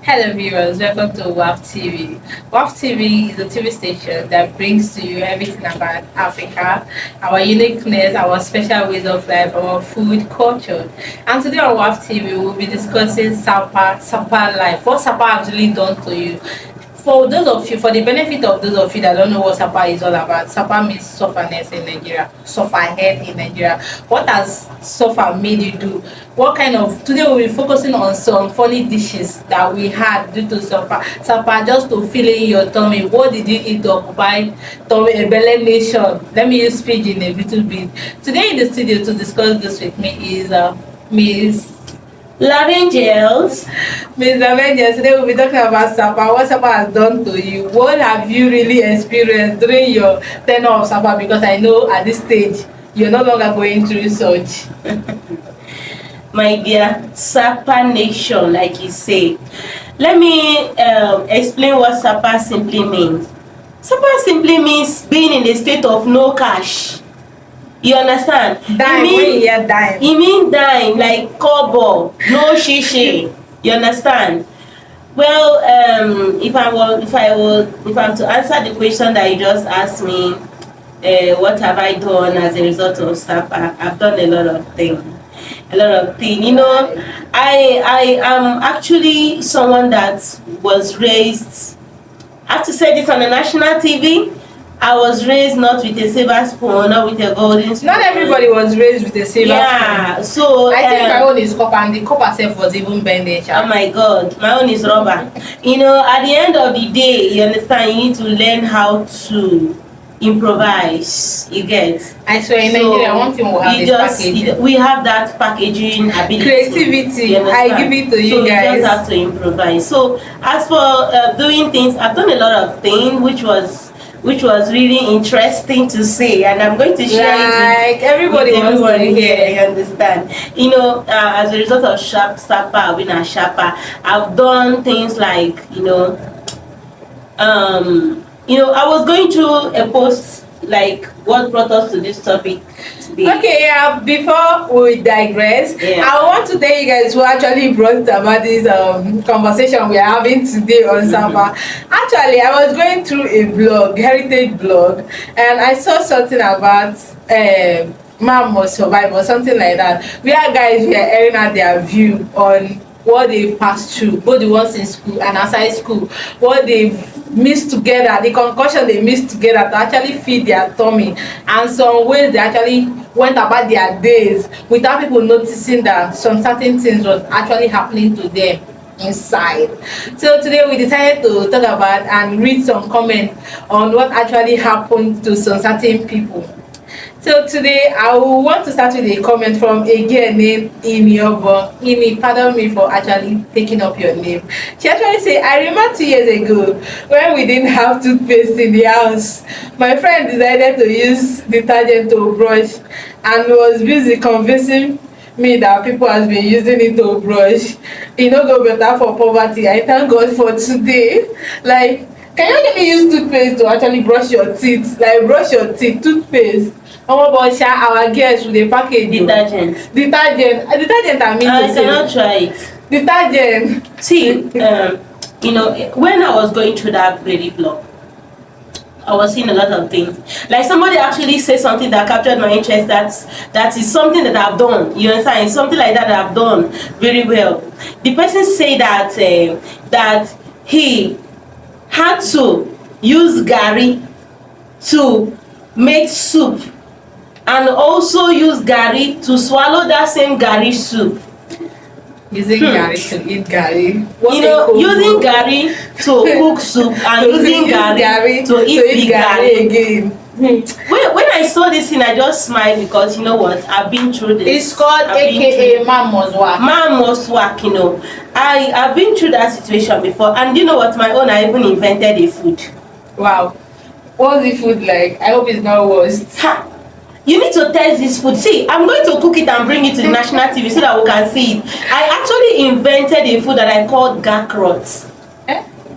Hello viewers, welcome to WAF TV. WAF TV is a TV station that brings to you everything about Africa, our uniqueness, our special ways of life, our food, culture. And today on WAF TV, we'll be discussing SAPA life. What SAPA actually done to you. For those of you, for the benefit of those of you that don't know what SAPA is all about, SAPA means sufferness in Nigeria, suffer head in Nigeria. What has suffer made you do? What kind of, today we'll be focusing on some funny dishes that we had due to SAPA just to fill in your tummy. What did you eat to occupy tummy, a belly nation? Let me use pidgin a little bit. Today in the studio to discuss this with me is Miss Lavengels. Ms. Lavengels, today we'll be talking about SAPA. What SAPA has done to you. What have you really experienced during your tenure of SAPA? Because I know at this stage you're no longer going through such. My dear SAPA nation, like you say. Let me explain what SAPA simply means. SAPA simply means being in a state of no cash. You understand? Dime, when you hear dime. It means dime, like kobo, no shishi. You understand? Well, if I'm to answer the question that you just asked me, what have I done as a result of SAPA? I've done a lot of things. You know, I am actually someone that was raised. I have to say this on the national TV. I was raised not with a silver spoon, not with a golden spoon. Not everybody was raised with a silver spoon. Yeah, so I think my own is copper, and the copper self was even bending. Oh my God, my own is rubber. You know, at the end of the day, you understand, you need to learn how to improvise. You get? I swear, in Nigeria, one thing we have is packaging. We have that packaging ability. Creativity. I give it to you guys. So you just have to improvise. So as for doing things, I've done a lot of things, which was really interesting to see, and I'm going to share it with everybody wants to hear. You understand? You know, as a result of SAPA, I've done things like, I was going through a post like what brought us to this topic today. Okay, before we digress, I want to tell you guys who actually brought about this conversation we are having today on SAPA. Actually, I was going through a blog, heritage blog, and I saw something about man must survive or something like that, where guys were airing out their view on what they've passed through, both the ones in school and outside school, what they've mixed together, the concoction they mixed together to actually feed their tummy, and some ways they actually went about their days without people noticing that some certain things was actually happening to them inside. So today we decided to talk about and read some comment on what actually happened to some certain people. So today I will want to start with a comment from a girl named Imi, pardon me for actually taking up your name. She actually said, I remember 2 years ago when we didn't have toothpaste in the house. My friend decided to use detergent to brush and was busy convincing me that people has been using it to brush. E no go better for poverty. I thank God for today. Like, can you actually use toothpaste to actually brush your teeth? Like, brush your teeth, toothpaste. Oh my gosh, our girls with the package. Detergent. I mean, I cannot try it. Detergent. See, when I was going through that very blog, I was seeing a lot of things. Like somebody actually said something that captured my interest. That is something that I've done. You understand? It's something like that I've done very well. The person said that he had to use gari to make soup, and also use gari to swallow that same gari soup. Using gari to eat gari. Using gari to cook soup and using gari to eat gari again. When I saw this thing, I just smiled because you know what? I've been through this. It's called AKA man must work. Man must work, I've been through that situation before, and you know what? My own, I even invented a food. Wow. What's the food like? I hope it's not worse. You need to test this food. See, I'm going to cook it and bring it to the national TV so that we can see it. I actually invented a food that I called garkrot.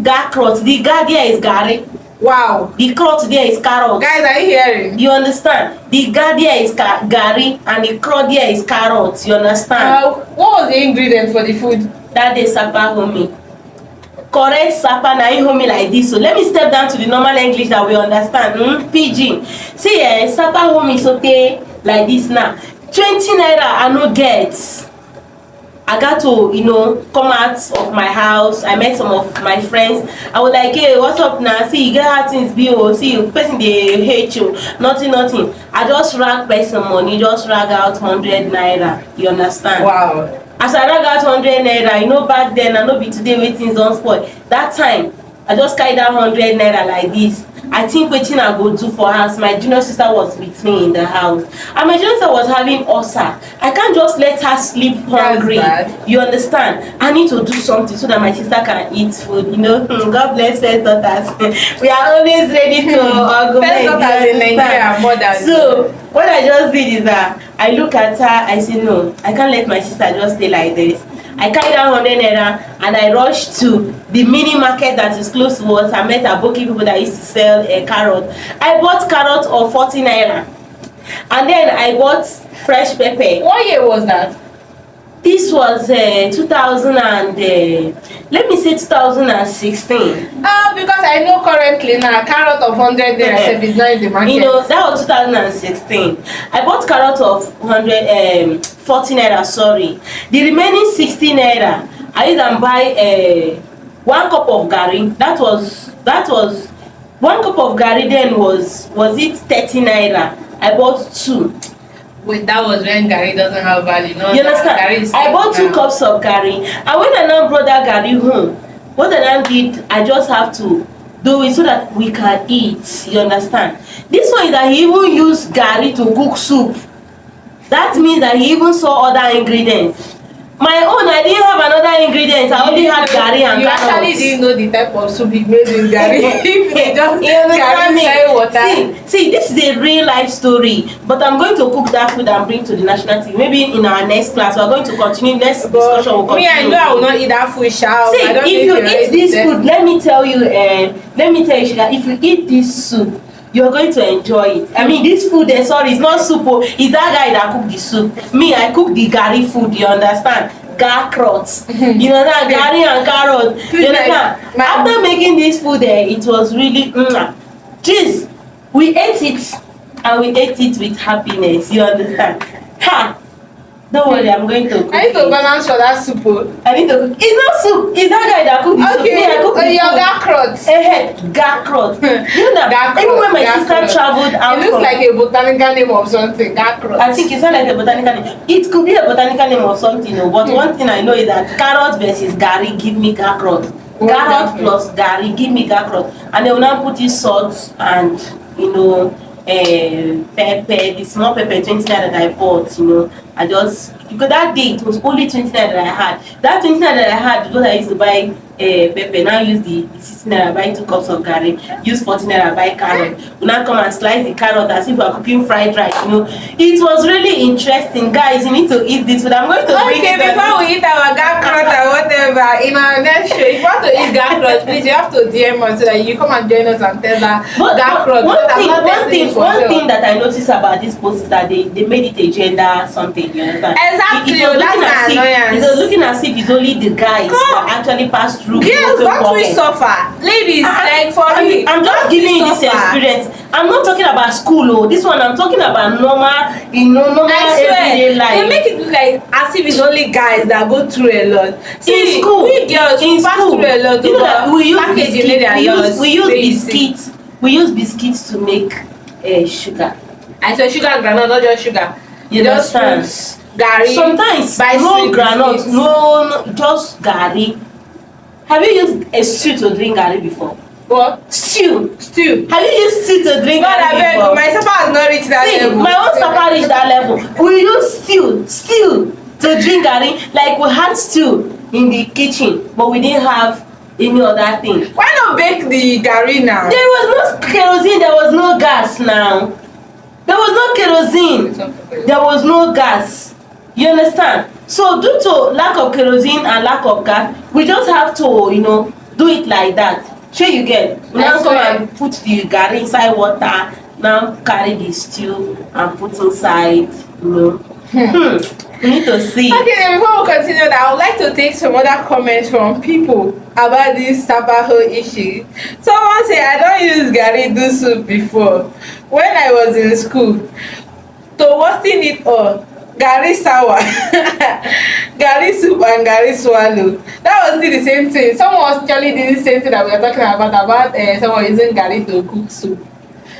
Garkrot. The gar there is gari. Wow. The crot there is carrot. Guys, are you hearing? You understand? The gar there is gari and the crot there is carrot. You understand? What was the ingredient for the food? That is SAPA homie. correct SAPA na im hold me like this. So let me step down to the normal English that we understand. Pidgin. See, SAPA hold me sotey like this now. 20 naira I no get. I got to, come out of my house. I met some of my friends. I was like, hey, what's up now? See, you get how things be. See, person they hate you. Nothing. I just rag person money, just rag out 100 naira. You understand? Wow. As I rag out 100 naira, back then, I know be today wey things don spoil. That time, I just carry that 100 naira like this. I think wetin I go do for house. My junior sister was with me in the house, and my junior sister was having ulcer. I can't just let her sleep hungry. You understand? I need to do something so that my sister can eat food. God bless first daughters. We are always ready to argument. First daughters in Nigeria are more than. So what I just did is that I look at her. I say no, I can't let my sister just stay like this. I carry that 100 naira and I rushed to the mini market that is close to us. I met aboki people that used to sell carrot. I bought carrot of 40 naira, and then I bought fresh pepper. What year was that? This was 2000 and let me say 2016. Because I know currently now carrot of 100 naira is not in the market. That was 2016. I bought carrot of 40 naira, sorry. The remaining 60 naira, I either buy 1 cup of garri. That was 1 cup of garri then was it 30 naira. I bought 2. Wait, that was when garri doesn't have value. No, you understand? I bought 2 cups of garri, and when I now brought that garri home, what I now did, I just have to do it so that we can eat. You understand? This one is that he even used garri to cook soup. That means that he even saw other ingredients. My own, I didn't have another ingredient. I only had garri and carrots. You actually didn't know the type of soup he made with garri. They just garri water. See, this is a real life story. But I'm going to cook that food and bring to the national TV. Maybe in our next class, we're going to continue. Next discussion will continue. Me, I know I will not eat that food. See, if you eat this food, let me tell you, Sugar, if you eat this soup, you're going to enjoy it. I mean, this food, sorry, it's not soup. It's that guy that cooked the soup. Me, I cook the garri food. You understand? Garcrots. You know that garri and carrot. You understand? After making this food, it was really, jeez, we ate it, and we ate it with happiness. You understand? Ha! Don't worry, I'm going to cook. I need to balance for that soup. I need to cook. It's not soup. It's that guy that cooked the soup. Me, I cooked the your garcrots. Garcrots. You know that even when my sister traveled out, it looks like a botanical name of something. Garcrots. I think it's not like a botanical name. It could be a botanical name of something, but one thing I know is that carrot versus garri give me garcrot. Carrot plus garri give me garcrot, and they will now put in salt and pepper, the small pepper 20 naira that I bought. I just, because that day it was only 20 naira that I had. That 20 naira that I had, because I used to buy pepper, now use the 60 naira, buy 2 cups of garri, use 40 naira, buy carrot. We now come and slice the carrot as if we are cooking fried rice. It was really interesting. Guys, you need to eat this food. I'm going to bring it. Okay, before we eat our garcrot or whatever, in our next show, if you want to eat garcrot, please, you have to DM us so that you come and join us and tell that garcrot. One thing that I noticed about this post is that they made it a gender something. You understand? Exactly. It was looking as if it's only the guys that actually passed through. Yes, don't we suffer? Ladies, like for me. I'm just giving you this experience. I'm not talking about school, this one I'm talking about normal, everyday life. They make it look like as if it's only guys that go through a lot. See, in school, we girls pass through a lot. You know that we use biscuits to make sugar. I said sugar and groundnut, not just sugar. You understand? Garri. Sometimes no groundnut, no, just garri. Have you used a stew to drink garri before? What? Stew. Have you used stew to drink garri before? My SAPA has not reached that level. My own SAPA reached that level. We use stew to drink garri. Like we had stew in the kitchen, but we didn't have any other thing. Why not bake the garri now? There was no kerosene, there was no gas now. There was no kerosene. There was no gas. You understand? So due to lack of kerosene and lack of gas, we just have to, do it like that. Sure you get. We now come and put the garri inside water, now carry the stew and put inside, We need to see. Okay, before we continue, I would like to take some other comments from people about this SAPA whole issue. Someone say I don't use garri do soup before. When I was in school, to worsen it all, garri sour, garri soup and garri swallow. That was still the same thing. Someone was actually did the same thing that we are talking about someone using garri to cook soup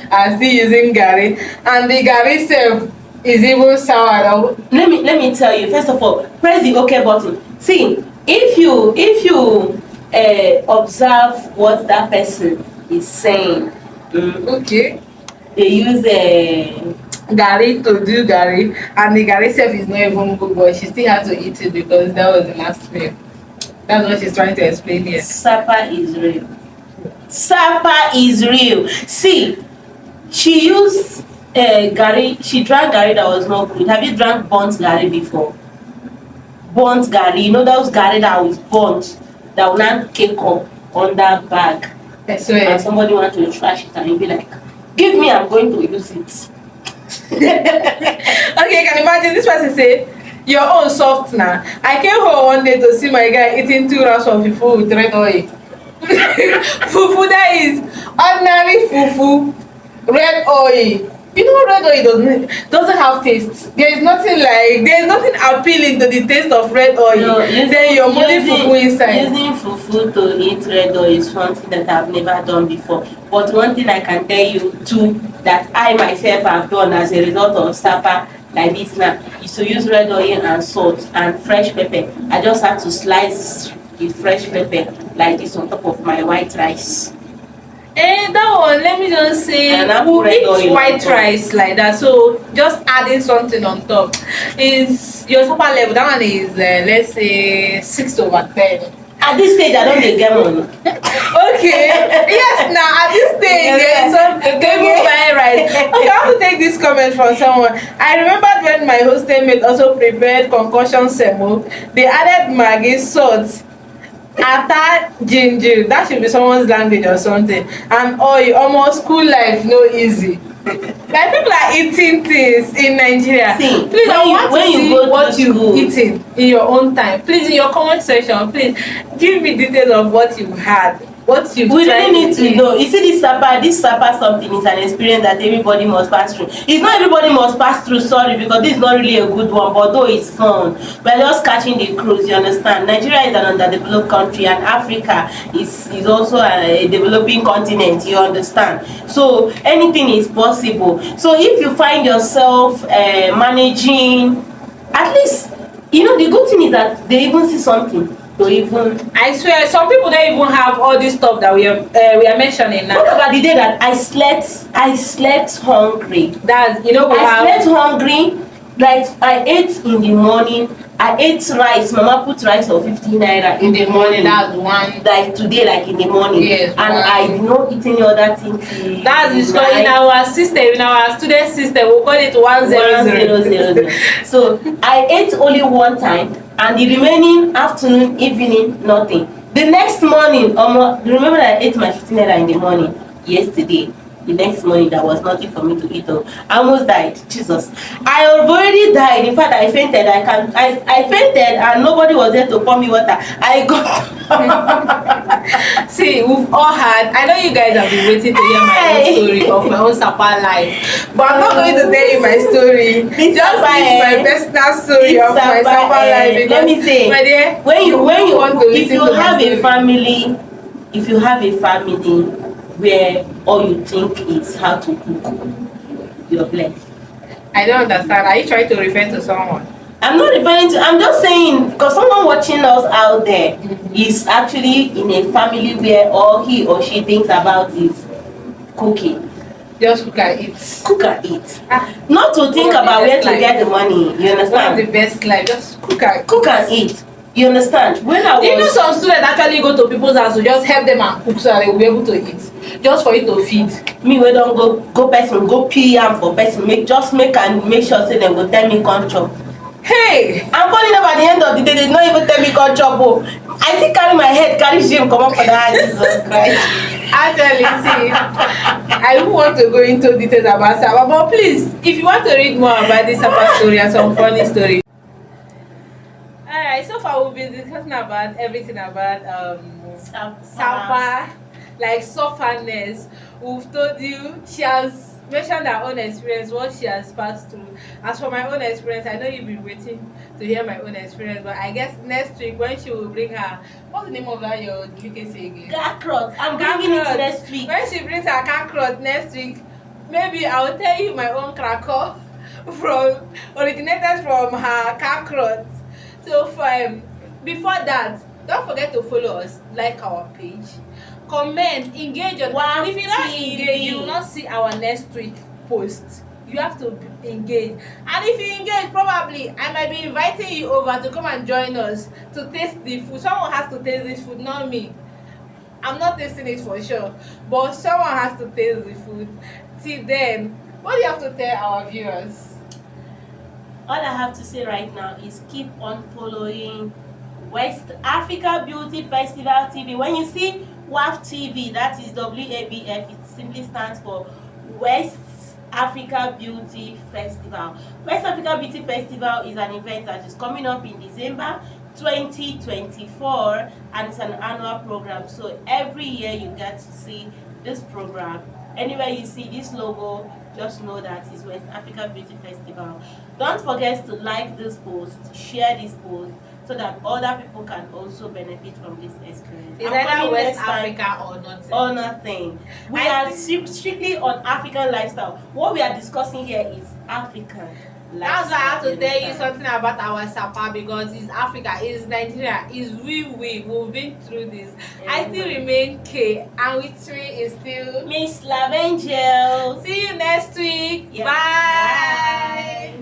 and still using garri, and the garri sef is even sour now. Let me tell you, first of all, press the OK button. See, if you observe what that person is saying, Okay. they use Garri to do garri, and the garri sef is not even good, but she still had to eat it because that was the last meal. That's what she's trying to explain here. SAPA is real. SAPA is real. See, she used garri. She drank garri that was not good. Have you drank burnt garri before? Burnt garri, you know those garri that was burnt, that will not cake up on that bag. I swear. And somebody want to trash it and you be like, give me, I'm going to use it. Okay, you can imagine this person say, your own soft now. I came home one day to see my guy eating 2 wraps of fufu with red oil. Fufu that is ordinary fufu, red oil. You know red oil doesn't have taste. There is nothing appealing to the taste of red oil. No, then you're putting fufu inside. Using fufu to eat red oil is something that I've never done before. But one thing I can tell you too, that I myself have done as a result of SAPA like this now, is to use red oil and salt and fresh pepper. I just have to slice the fresh pepper like this on top of my white rice. That one, let me just say, And who eats white rice like that? So just adding something on top is your SAPA level. That one is let's say 6/10. At this stage, I don't get money. Okay. Yes, now at this stage, there is some table buy rice. Okay, I want to take this comment from someone. I remembered when my hostel mate also prepared concussion semo. They added maggi, salt, ata, ginger. That should be someone's language or something. And oil. Almost school life no easy. Like people are eating things in Nigeria. See, please, I want to see what you school, eating in your own time. Please, in your comment section, please give me details of what you had, what you. We really need to know. You see, this SAPA something is an experience that everybody must pass through. It's not everybody must pass through, sorry, because this is not really a good one, but though it's fun. We're just catching the cruise, you understand? Nigeria is an underdeveloped country, and Africa is also a developing continent, you understand? So anything is possible. So if you find yourself managing, at least, you know, the good thing is that they even see something. I swear, some people don't even have all this stuff that we are mentioning now. What about the day that I slept hungry? That I slept hungry. Like I ate in the morning. I ate rice. Mama put rice of 15 naira in the morning. That's one. Like today, like in the morning. Yes. And I did not eat any other thing till. That's because in our system, in our student system, we call it 100. So I ate only one time, and the remaining afternoon, evening, nothing. The next morning, remember that I ate my 15 naira in the morning yesterday. The next morning, there was nothing for me to eat. I almost died. Jesus, I have already died. In fact, I fainted. I fainted, and nobody was there to pour me water. I got. See, we've all had. I know you guys have been waiting to hear my own story of my own SAPA life, but I'm not going to tell you my story. Just my personal story of my SAPA life. Because, let me say, my dear, if you have a family where all you think is how to cook, you're blessed. I don't understand. Are you trying to refer to someone? I'm not referring to, I'm just saying, because someone watching us out there is actually in a family where all he or she thinks about is cooking. Just cook and eat. Cook and eat. Not to think about where to get the money. You understand? One of the best life. Just cook and eat. You understand? When I was, some students actually go to people's house to just help them and cook so that they will be able to eat, just for you to feed. Me, we don't go person, go PM for person, make sure say them go tell me come chop. Hey, I'm calling them at the end of the day, they don't even tell me come chop. I think carry my head, carry shame, come up for that. Jesus Christ. Actually, see, I don't want to go into details about SAPA, but please, if you want to read more about this SAPA story and some funny story. Alright, so far we'll be discussing about everything about SAPA, like sufferness. We've told you she has mentioned her own experience, what she has passed through. As for my own experience, I know you've been waiting to hear my own experience, but I guess next week when she will bring her, what's the name of that your delicacy again? Kakrot. I'm bringing it next week. When she brings her kakrot next week, maybe I'll tell you my own cracker from originated from her kakrot. So before that, don't forget to follow us, like our page, comment, engage us. Wow, if you don't engage, you will not see our next week post. You have to engage, and if you engage, probably I might be inviting you over to come and join us to taste the food. Someone has to taste this food, not me. I'm not tasting it for sure, but someone has to taste the food. Till then, what do you have to tell our viewers? All I have to say right now is keep on following West Africa Beauty Festival TV. When you see WAF TV, that is WABF, it simply stands for West Africa Beauty Festival. West Africa Beauty Festival is an event that is coming up in December 2024, and it's an annual program. So every year you get to see this program. Anywhere you see this logo, just know that it's West Africa Beauty Festival. Don't forget to like this post, share this post, so that other people can also benefit from this experience. Is either West Africa or nothing? Or nothing. We are strictly on African lifestyle. What we are discussing here is African lifestyle. That's why I have to tell you something about our SAPA, because it's Africa, it's Nigeria, it's we've been through this. Yeah, I still remain K, and with me is still Miss Lavengel. See you next week. Yeah. Bye. Bye.